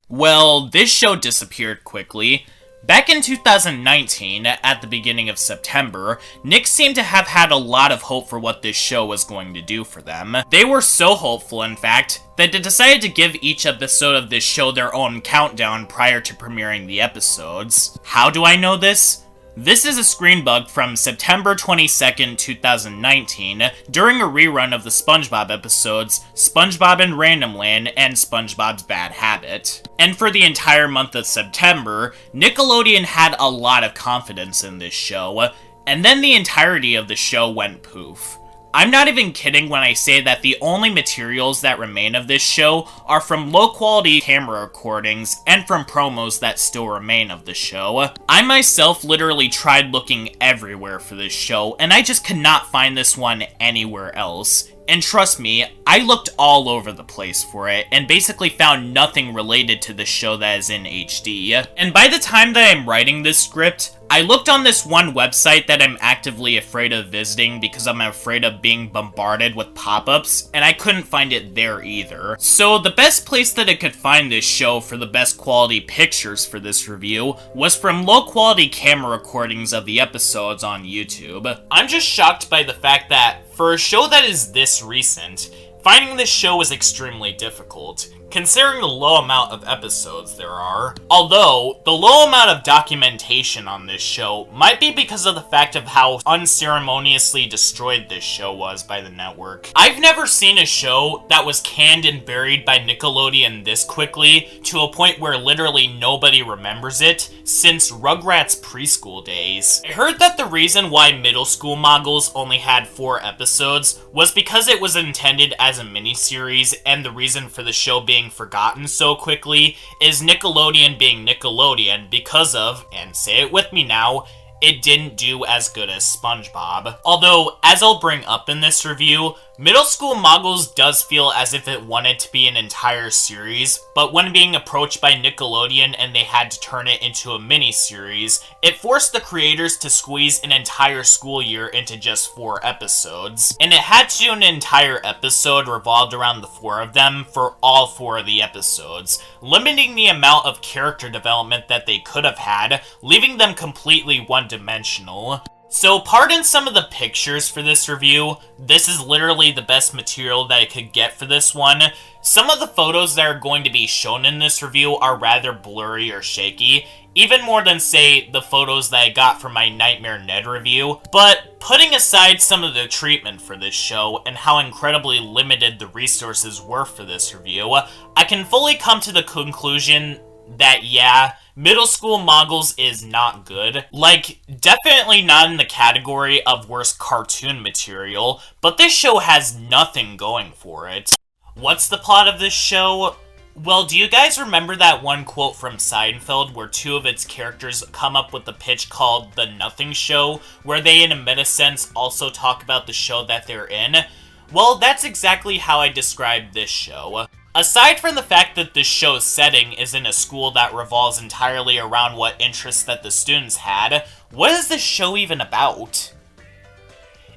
Well, this show disappeared quickly. Back in 2019, at the beginning of September, Nick seemed to have had a lot of hope for what this show was going to do for them. They were so hopeful, in fact, that they decided to give each episode of this show their own countdown prior to premiering the episodes. How do I know this? This is a screen bug from September 22nd, 2019, during a rerun of the SpongeBob episodes SpongeBob in Randomland and SpongeBob's Bad Habit. And for the entire month of September, Nickelodeon had a lot of confidence in this show, and then the entirety of the show went poof. I'm not even kidding when I say that the only materials that remain of this show are from low-quality camera recordings and from promos that still remain of the show. I myself literally tried looking everywhere for this show, and I just could not find this one anywhere else. And trust me, I looked all over the place for it, and basically found nothing related to the show that is in HD. And by the time that I'm writing this script, I looked on this one website that I'm actively afraid of visiting because I'm afraid of being bombarded with pop-ups, and I couldn't find it there either. So the best place that I could find this show for the best quality pictures for this review was from low-quality camera recordings of the episodes on YouTube. I'm just shocked by the fact that, for a show that is this recent, finding this show was extremely difficult, considering the low amount of episodes there are. Although, the low amount of documentation on this show might be because of the fact of how unceremoniously destroyed this show was by the network. I've never seen a show that was canned and buried by Nickelodeon this quickly, to a point where literally nobody remembers it, since Rugrats preschool days. I heard that the reason why Middle School Moguls only had 4 episodes was because it was intended as a miniseries, and the reason for the show being forgotten so quickly is Nickelodeon being Nickelodeon because of, and say it with me now, it didn't do as good as SpongeBob. Although, as I'll bring up in this review, Middle School Moguls does feel as if it wanted to be an entire series, but when being approached by Nickelodeon and they had to turn it into a mini-series, it forced the creators to squeeze an entire school year into just 4 episodes. And it had to do an entire episode revolved around the 4 of them for all 4 of the episodes, limiting the amount of character development that they could have had, leaving them completely one-dimensional. So pardon some of the pictures for this review. This is literally the best material that I could get for this one. Some of the photos that are going to be shown in this review are rather blurry or shaky, even more than, say, the photos that I got from my Nightmare Ned review. But putting aside some of the treatment for this show and how incredibly limited the resources were for this review, I can fully come to the conclusion that, yeah, Middle School Moguls is not good. Like, definitely not in the category of worst cartoon material, but this show has nothing going for it. What's the plot of this show? Well, do you guys remember that one quote from Seinfeld where 2 of its characters come up with a pitch called The Nothing Show, where they in a meta sense also talk about the show that they're in? Well, that's exactly how I describe this show. Aside from the fact that this show's setting is in a school that revolves entirely around what interests that the students had, what is this show even about?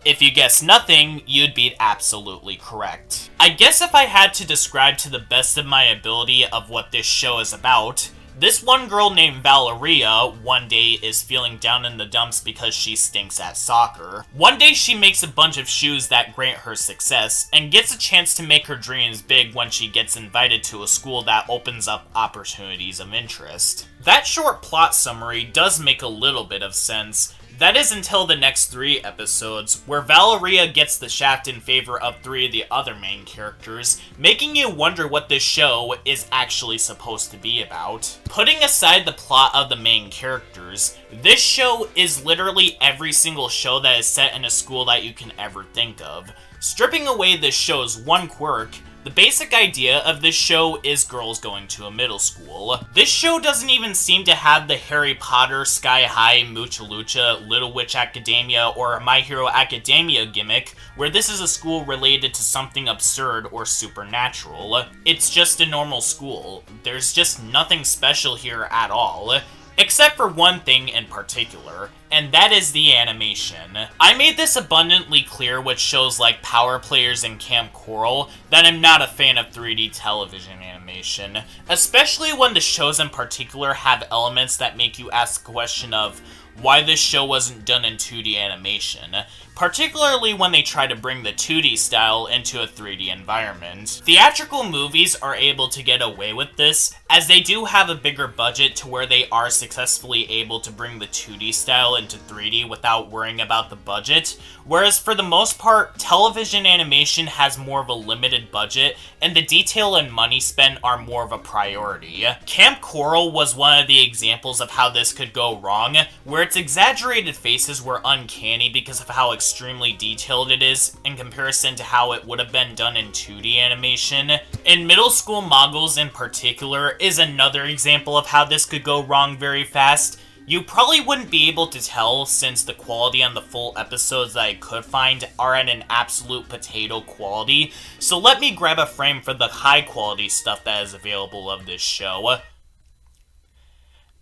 If you guessed nothing, you'd be absolutely correct. I guess if I had to describe to the best of my ability of what this show is about, this one girl named Valeria one day is feeling down in the dumps because she stinks at soccer. One day she makes a bunch of shoes that grant her success, and gets a chance to make her dreams big when she gets invited to a school that opens up opportunities of interest. That short plot summary does make a little bit of sense. That is until the next 3 episodes, where Valeria gets the shaft in favor of 3 of the other main characters, making you wonder what this show is actually supposed to be about. Putting aside the plot of the main characters, this show is literally every single show that is set in a school that you can ever think of. Stripping away this show's one quirk, The basic idea of this show is girls going to a middle school. This show doesn't even seem to have the Harry Potter, Sky High, Mucha Lucha, Little Witch Academia, or My Hero Academia gimmick, where this is a school related to something absurd or supernatural. It's just a normal school. There's just nothing special here at all. Except for one thing in particular, and that is the animation. I made this abundantly clear with shows like Power Players and Camp Coral that I'm not a fan of 3D television animation, especially when the shows in particular have elements that make you ask the question of why this show wasn't done in 2D animation, particularly when they try to bring the 2D style into a 3D environment. Theatrical movies are able to get away with this, as they do have a bigger budget to where they are successfully able to bring the 2D style into 3D without worrying about the budget, whereas for the most part, television animation has more of a limited budget, and the detail and money spent are more of a priority. Camp Coral was one of the examples of how this could go wrong, where its exaggerated faces were uncanny because of how extremely detailed it is in comparison to how it would have been done in 2D animation. And Middle School Moguls in particular is another example of how this could go wrong very fast. You probably wouldn't be able to tell since the quality on the full episodes that I could find are at an absolute potato quality, so let me grab a frame for the high quality stuff that is available of this show.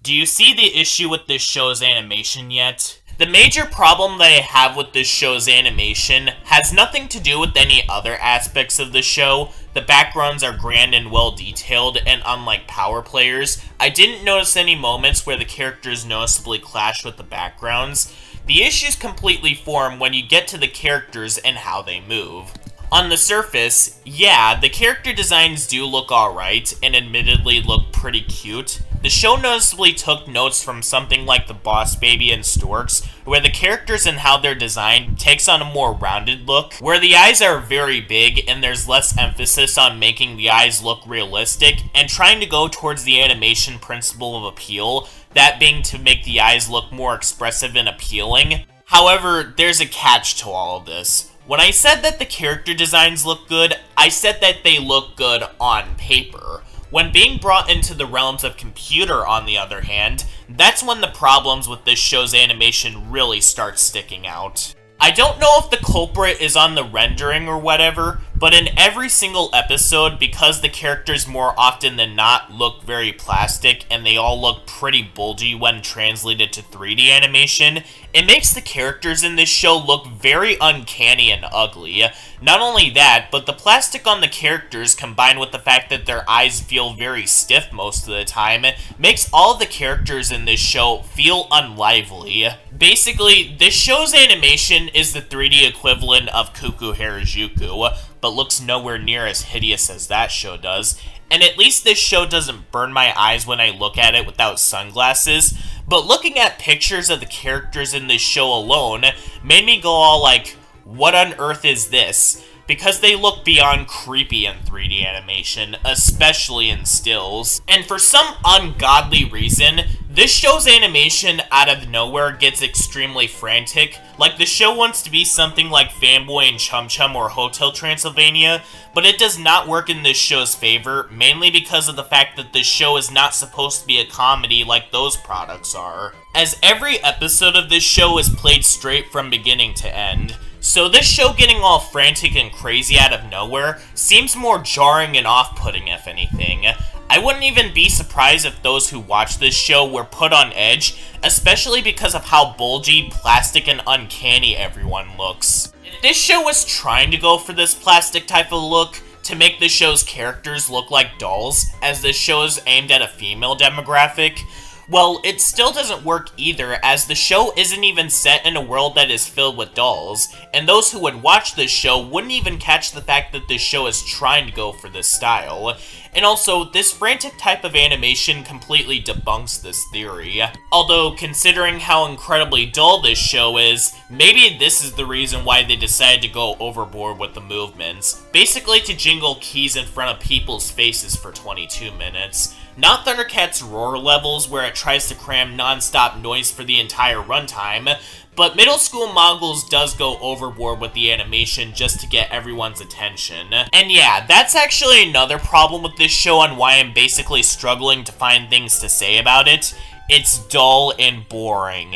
Do you see the issue with this show's animation yet? The major problem that I have with this show's animation has nothing to do with any other aspects of the show. The backgrounds are grand and well detailed, and unlike Power Players, I didn't notice any moments where the characters noticeably clash with the backgrounds. The issues completely form when you get to the characters and how they move. On the surface, yeah, the character designs do look alright, and admittedly look pretty cute. The show noticeably took notes from something like the Boss Baby and Storks, where the characters and how they're designed takes on a more rounded look, where the eyes are very big and there's less emphasis on making the eyes look realistic, and trying to go towards the animation principle of appeal, that being to make the eyes look more expressive and appealing. However, there's a catch to all of this. When I said that the character designs look good, I said that they look good on paper. When being brought into the realms of computer, on the other hand, that's when the problems with this show's animation really start sticking out. I don't know if the culprit is on the rendering or whatever, but in every single episode, because the characters more often than not look very plastic and they all look pretty bulgy when translated to 3D animation, it makes the characters in this show look very uncanny and ugly. Not only that, but the plastic on the characters combined with the fact that their eyes feel very stiff most of the time makes all of the characters in this show feel unlively. Basically, this show's animation is the 3D equivalent of Kuku Harajuku, but looks nowhere near as hideous as that show does, and at least this show doesn't burn my eyes when I look at it without sunglasses, but looking at pictures of the characters in this show alone made me go all like, what on earth is this? Because they look beyond creepy in 3D animation, especially in stills. And for some ungodly reason, this show's animation out of nowhere gets extremely frantic, like the show wants to be something like Fanboy and Chum Chum or Hotel Transylvania, but it does not work in this show's favor, mainly because of the fact that this show is not supposed to be a comedy like those products are. As every episode of this show is played straight from beginning to end, so this show getting all frantic and crazy out of nowhere seems more jarring and off-putting if anything. I wouldn't even be surprised if those who watch this show were put on edge, especially because of how bulgy, plastic, and uncanny everyone looks. If this show was trying to go for this plastic type of look, to make the show's characters look like dolls, as this show is aimed at a female demographic, well, it still doesn't work either, as the show isn't even set in a world that is filled with dolls, and those who would watch this show wouldn't even catch the fact that this show is trying to go for this style. And also, this frantic type of animation completely debunks this theory. Although, considering how incredibly dull this show is, maybe this is the reason why they decided to go overboard with the movements. Basically to jingle keys in front of people's faces for 22 minutes. Not Thundercat's roar levels, where it tries to cram non-stop noise for the entire runtime, But Middle School Moguls does go overboard with the animation just to get everyone's attention. And yeah, that's actually another problem with this show on why I'm basically struggling to find things to say about it. It's dull and boring.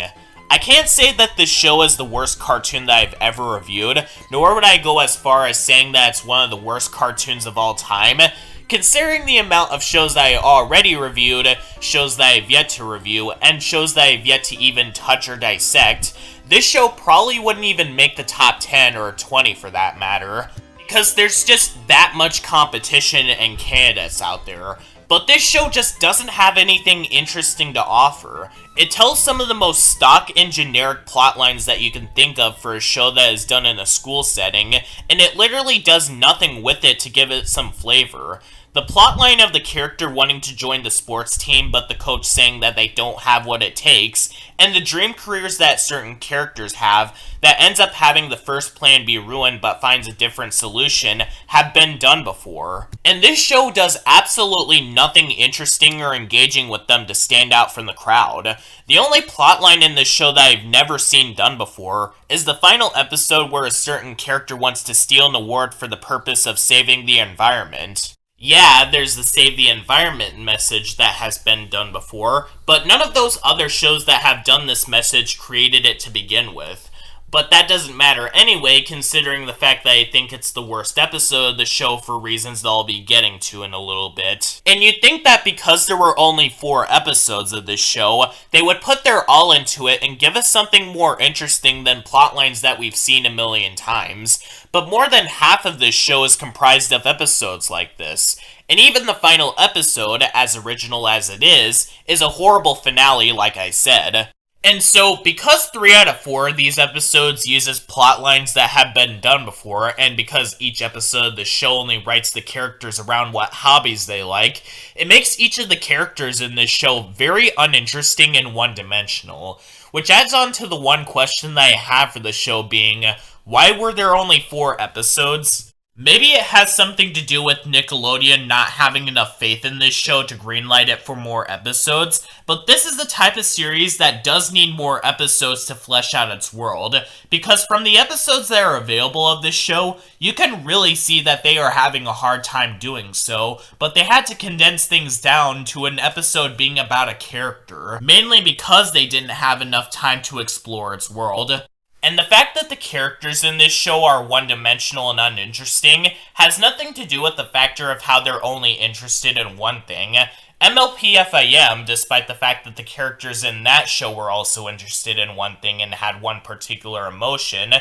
I can't say that this show is the worst cartoon that I've ever reviewed, nor would I go as far as saying that it's one of the worst cartoons of all time. Considering the amount of shows that I already reviewed, shows that I've yet to review, and shows that I've yet to even touch or dissect, this show probably wouldn't even make the top 10 or 20 for that matter, because there's just that much competition and candidates out there. But this show just doesn't have anything interesting to offer. It tells some of the most stock and generic plotlines that you can think of for a show that is done in a school setting, and it literally does nothing with it to give it some flavor. The plotline of the character wanting to join the sports team but the coach saying that they don't have what it takes, and the dream careers that certain characters have that ends up having the first plan be ruined but finds a different solution have been done before. And this show does absolutely nothing interesting or engaging with them to stand out from the crowd. The only plotline in this show that I've never seen done before is the final episode where a certain character wants to steal an award for the purpose of saving the environment. Yeah, there's the Save the Environment message that has been done before, but none of those other shows that have done this message created it to begin with. But that doesn't matter anyway, considering the fact that I think it's the worst episode of the show for reasons that I'll be getting to in a little bit. And you'd think that because there were only 4 episodes of this show, they would put their all into it and give us something more interesting than plotlines that we've seen a million times. But more than half of this show is comprised of episodes like this. And even the final episode, as original as it is a horrible finale like I said. And so, because 3 out of 4 of these episodes uses plotlines that have been done before, and because each episode of the show only writes the characters around what hobbies they like, it makes each of the characters in this show very uninteresting and one-dimensional. Which adds on to the one question that I have for the show being, why were there only 4 episodes? Maybe it has something to do with Nickelodeon not having enough faith in this show to greenlight it for more episodes, but this is the type of series that does need more episodes to flesh out its world, because from the episodes that are available of this show, you can really see that they are having a hard time doing so, but they had to condense things down to an episode being about a character, mainly because they didn't have enough time to explore its world. And the fact that the characters in this show are one-dimensional and uninteresting has nothing to do with the factor of how they're only interested in one thing. MLPFIM, despite the fact that the characters in that show were also interested in one thing and had one particular emotion,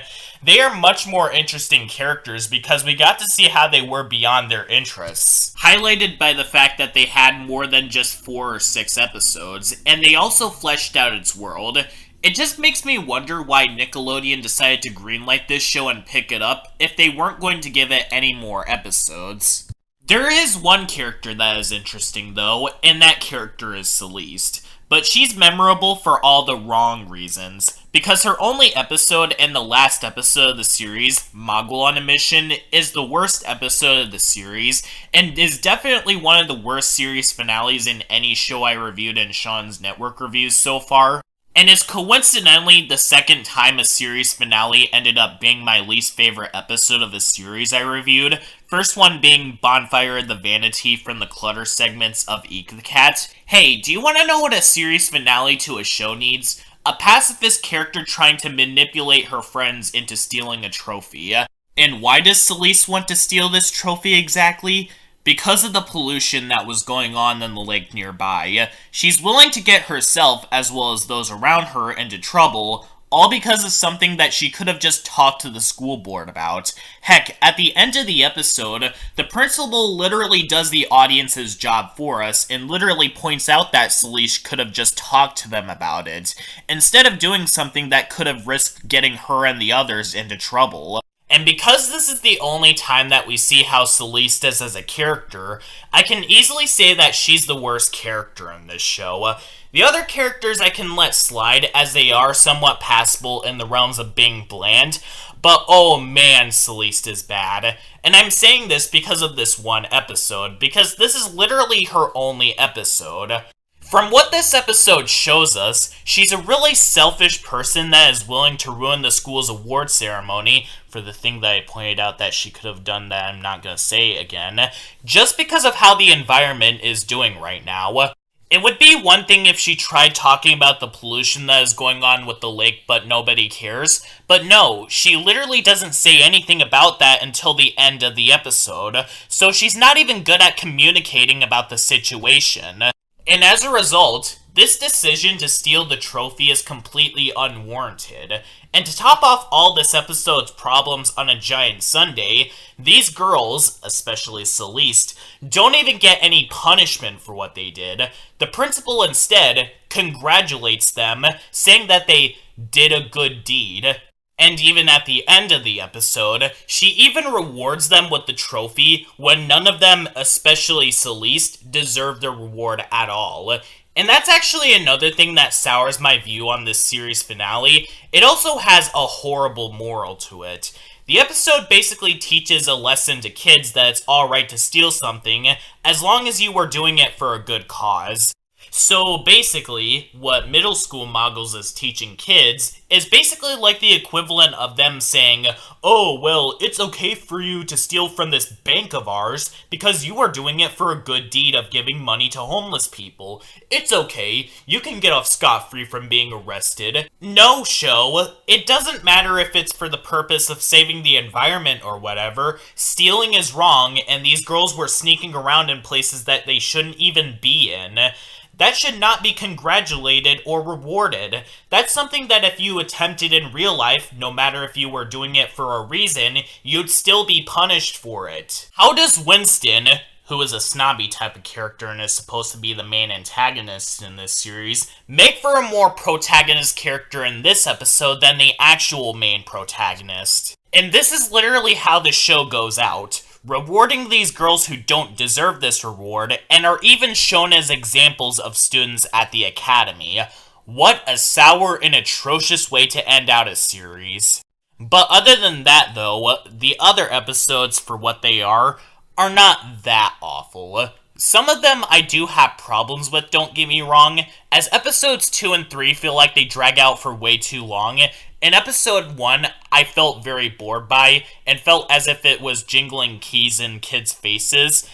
they are much more interesting characters because we got to see how they were beyond their interests. Highlighted by the fact that they had more than just 4 or 6 episodes, and they also fleshed out its world. It just makes me wonder why Nickelodeon decided to greenlight this show and pick it up if they weren't going to give it any more episodes. There is one character that is interesting though, and that character is Celeste. But she's memorable for all the wrong reasons, because her only episode and the last episode of the series, Mogul on a Mission, is the worst episode of the series, and is definitely one of the worst series finales in any show I reviewed in Sean's Network reviews so far. And is coincidentally the second time a series finale ended up being my least favorite episode of a series I reviewed. First one being Bonfire of the Vanity from the Clutter segments of Eek the Cat. Hey, do you want to know what a series finale to a show needs? A pacifist character trying to manipulate her friends into stealing a trophy. And why does Celeste want to steal this trophy exactly? Because of the pollution that was going on in the lake nearby. She's willing to get herself, as well as those around her, into trouble, all because of something that she could have just talked to the school board about. Heck, at the end of the episode, the principal literally does the audience's job for us, and literally points out that Celeste could have just talked to them about it, instead of doing something that could have risked getting her and the others into trouble. And because this is the only time that we see how Celeste is as a character, I can easily say that she's the worst character in this show. The other characters I can let slide, as they are somewhat passable in the realms of being bland, but oh man, Celeste is bad. And I'm saying this because of this one episode, because this is literally her only episode. From what this episode shows us, she's a really selfish person that is willing to ruin the school's award ceremony for the thing that I pointed out that she could have done that I'm not gonna say again, just because of how the environment is doing right now. It would be one thing if she tried talking about the pollution that is going on with the lake but nobody cares, but no, she literally doesn't say anything about that until the end of the episode, so she's not even good at communicating about the situation. And as a result, this decision to steal the trophy is completely unwarranted. And to top off all this episode's problems on a giant Sunday, these girls, especially Celeste, don't even get any punishment for what they did. The principal instead congratulates them, saying that they did a good deed. And even at the end of the episode, she even rewards them with the trophy when none of them, especially Celeste, deserve the reward at all. And that's actually another thing that sours my view on this series finale. It also has a horrible moral to it. The episode basically teaches a lesson to kids that it's alright to steal something as long as you were doing it for a good cause. So basically, what middle school Moguls is teaching kids is basically like the equivalent of them saying, oh, well, it's okay for you to steal from this bank of ours because you are doing it for a good deed of giving money to homeless people. It's okay, you can get off scot-free from being arrested. No, show, it doesn't matter if it's for the purpose of saving the environment or whatever. Stealing is wrong, and these girls were sneaking around in places that they shouldn't even be in. That should not be congratulated or rewarded. That's something that if you attempted in real life, no matter if you were doing it for a reason, you'd still be punished for it. How does Winston, who is a snobby type of character and is supposed to be the main antagonist in this series, make for a more protagonist character in this episode than the actual main protagonist? And this is literally how the show goes out. Rewarding these girls who don't deserve this reward, and are even shown as examples of students at the academy. What a sour and atrocious way to end out a series. But other than that though, the other episodes, for what they are not that awful. Some of them I do have problems with, don't get me wrong, as episodes 2 and 3 feel like they drag out for way too long. In episode 1, I felt very bored by, and felt as if it was jingling keys in kids' faces.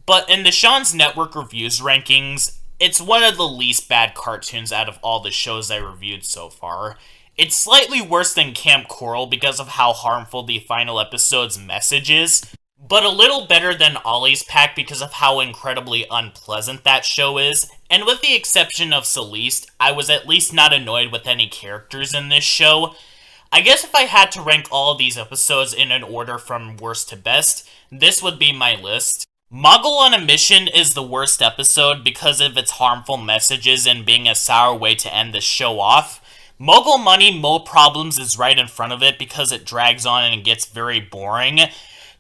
But in the Sean's Network Reviews rankings, it's one of the least bad cartoons out of all the shows I reviewed so far. It's slightly worse than Camp Coral because of how harmful the final episode's message is, but a little better than Ollie's Pack because of how incredibly unpleasant that show is, and with the exception of Celeste, I was at least not annoyed with any characters in this show. I guess if I had to rank all of these episodes in an order from worst to best, this would be my list. Mogul on a Mission is the worst episode because of its harmful messages and being a sour way to end the show off. Mogul Money, Mo Problems is right in front of it because it drags on and it gets very boring.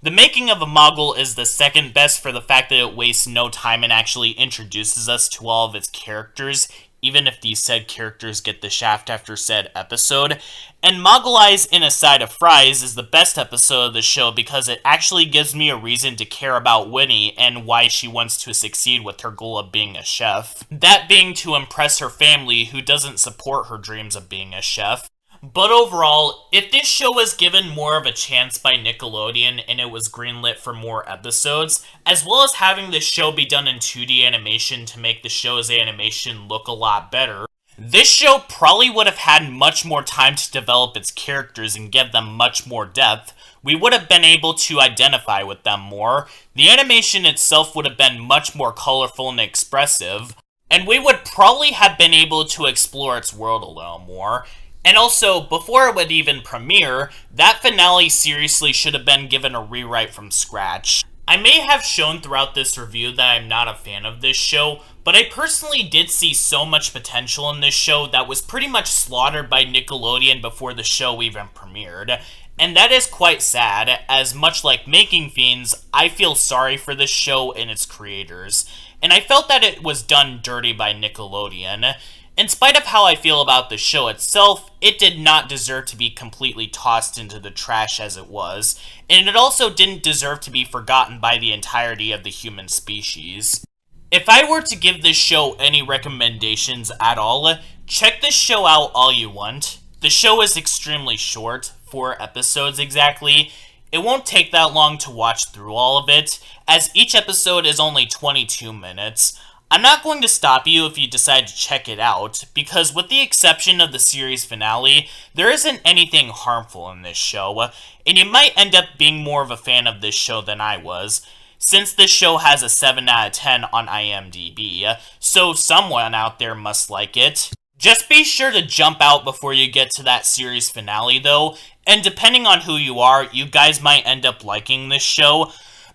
The Making of a Mogul is the second best for the fact that it wastes no time and actually introduces us to all of its characters, even if these said characters get the shaft after said episode. And Mogul Eyes in a Side of Fries is the best episode of the show because it actually gives me a reason to care about Winnie and why she wants to succeed with her goal of being a chef. That being to impress her family who doesn't support her dreams of being a chef. But overall, if this show was given more of a chance by Nickelodeon and it was greenlit for more episodes, as well as having this show be done in 2D animation to make the show's animation look a lot better, this show probably would have had much more time to develop its characters and give them much more depth. We would have been able to identify with them more, the animation itself would have been much more colorful and expressive, and we would probably have been able to explore its world a little more. And also, before it would even premiere, that finale seriously should have been given a rewrite from scratch. I may have shown throughout this review that I'm not a fan of this show, but I personally did see so much potential in this show that was pretty much slaughtered by Nickelodeon before the show even premiered. And that is quite sad, as much like Making Fiends, I feel sorry for this show and its creators. And I felt that it was done dirty by Nickelodeon. In spite of how I feel about the show itself, it did not deserve to be completely tossed into the trash as it was, and it also didn't deserve to be forgotten by the entirety of the human species. If I were to give this show any recommendations at all, check this show out all you want. The show is extremely short, 4 episodes exactly. It won't take that long to watch through all of it, as each episode is only 22 minutes. I'm not going to stop you if you decide to check it out, because with the exception of the series finale, there isn't anything harmful in this show, and you might end up being more of a fan of this show than I was, since this show has a 7 out of 10 on IMDb, so someone out there must like it. Just be sure to jump out before you get to that series finale though, and depending on who you are, you guys might end up liking this show.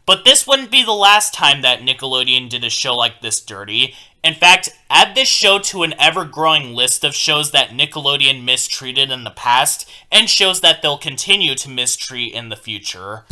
But this wouldn't be the last time that Nickelodeon did a show like this dirty. In fact, add this show to an ever-growing list of shows that Nickelodeon mistreated in the past, and shows that they'll continue to mistreat in the future.